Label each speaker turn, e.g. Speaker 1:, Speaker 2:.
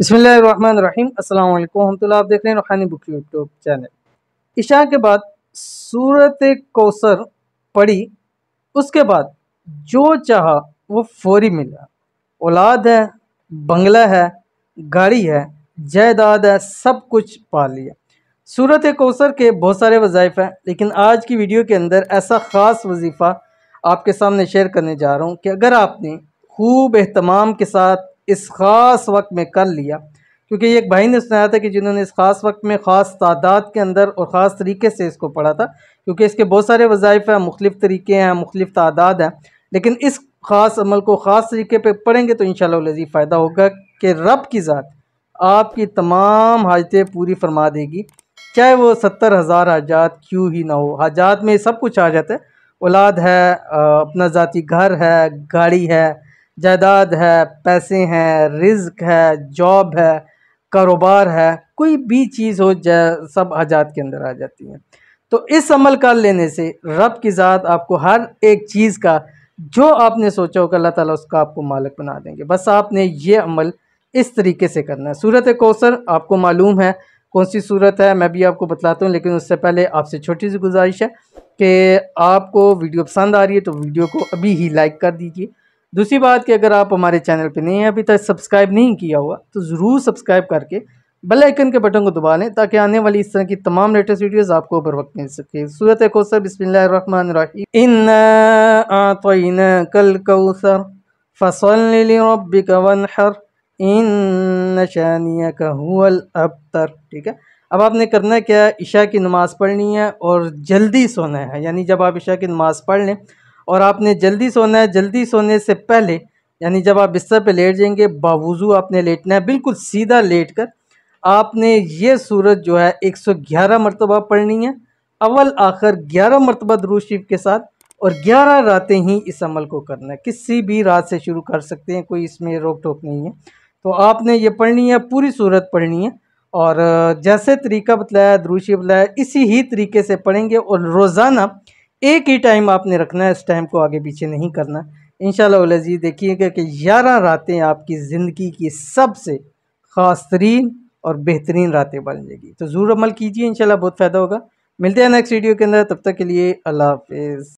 Speaker 1: बिस्मिल्लाहिर्रहमानिर्रहीम अस्सलाम वालेकुम रहमतुल्लाह। आप देख रहे हैं रूहानी बुक यूट्यूब चैनल। इशा के बाद सूरत कौसर पढ़ी, उसके बाद जो चाहा वो फौरी मिला। औलाद है, बंगला है, गाड़ी है, जायदाद है, सब कुछ पा लिया। सूरत कौसर के बहुत सारे वज़ाइफ हैं, लेकिन आज की वीडियो के अंदर ऐसा ख़ास वजीफ़ा आपके सामने शेयर करने जा रहा हूँ कि अगर आपने खूब एहतमाम के साथ इस ख़ास वक्त में कर लिया, क्योंकि एक भाई ने सुनाया था कि जिन्होंने इस ख़ास वक्त में ख़ास तादाद के अंदर और ख़ास तरीके से इसको पढ़ा था, क्योंकि इसके बहुत सारे वज़ाइफ हैं, मुख्तलिफ़ तरीके हैं, मुख्तलिफ़ तादाद हैं, लेकिन इस ख़ास अमल को ख़ास तरीके पे पढ़ेंगे तो इंशाअल्लाह लज़ीज़ फ़ायदा होगा कि रब की ज़ात आपकी तमाम हाजतें पूरी फरमा देगी। चाहे वो 70,000 हाजात क्यों ही ना हो, हाजात में सब कुछ आ जाता है। औलाद है, अपना ज़ाती घर है, गाड़ी है, जायदाद है, पैसे हैं, रिज़्क है, जॉब है, कारोबार है, कोई भी चीज़ हो जाए सब हाजात के अंदर आ जाती हैं। तो इस अमल कर लेने से रब की ज़ात आपको हर एक चीज़ का जो आपने सोचा होगा अल्लाह ताला उसका आपको मालिक बना देंगे। बस आपने ये अमल इस तरीके से करना है। सूरत कौसर आपको मालूम है कौन सी सूरत है, मैं भी आपको बतलाता हूँ, लेकिन उससे पहले आपसे छोटी सी गुजारिश है कि आपको वीडियो पसंद आ रही है तो वीडियो को अभी ही लाइक कर दीजिए। दूसरी बात कि अगर आप हमारे चैनल पे नहीं हैं, अभी तक सब्सक्राइब नहीं किया हुआ, तो ज़रूर सब्सक्राइब करके बेल आइकन के बटन को दबा लें ताकि आने वाली इस तरह की तमाम लेटेस्ट वीडियोस आपको बर वक्त मिल सके। सूरत कौसर बिस्मिल्लाहिर्रहमानिर्रहीम। इन्ना आतैनाकल कौसर फसल्लि लिरब्बिका वन्हर इन्न शानियका हुवल अबतर। ठीक है, अब आपने करना क्या है, इशा की नमाज़ पढ़नी है और जल्दी सोना है। यानी जब आप इशा की नमाज़ पढ़ लें और आपने जल्दी सोना है, जल्दी सोने से पहले यानी जब आप बिस्तर पे लेट जाएंगे बावुज़ू आपने लेटना है, बिल्कुल सीधा लेट कर आपने ये सूरत जो है 111 मरतबा पढ़नी है, अव्वल आखिर 11 मरतबा दुरूद शरीफ के साथ, और 11 रातें ही इस अमल को करना है। किसी भी रात से शुरू कर सकते हैं, कोई इसमें रोक टोक नहीं है। तो आपने ये पढ़नी है, पूरी सूरत पढ़नी है, और जैसे तरीका बताया, दुरूद शरीफ बताया, इसी ही तरीके से पढ़ेंगे। और रोज़ाना एक ही टाइम आपने रखना है, इस टाइम को आगे पीछे नहीं करना। इंशाअल्लाह वल-अज़ीज़ देखिएगा कि 11 रातें आपकी ज़िंदगी की सबसे ख़ास तरीन और बेहतरीन रातें बन जाएगी। तो ज़रूर अमल कीजिए, इंशाअल्लाह बहुत फ़ायदा होगा। मिलते हैं नेक्स्ट वीडियो के अंदर, तब तक के लिए अल्लाह हाफ़िज़।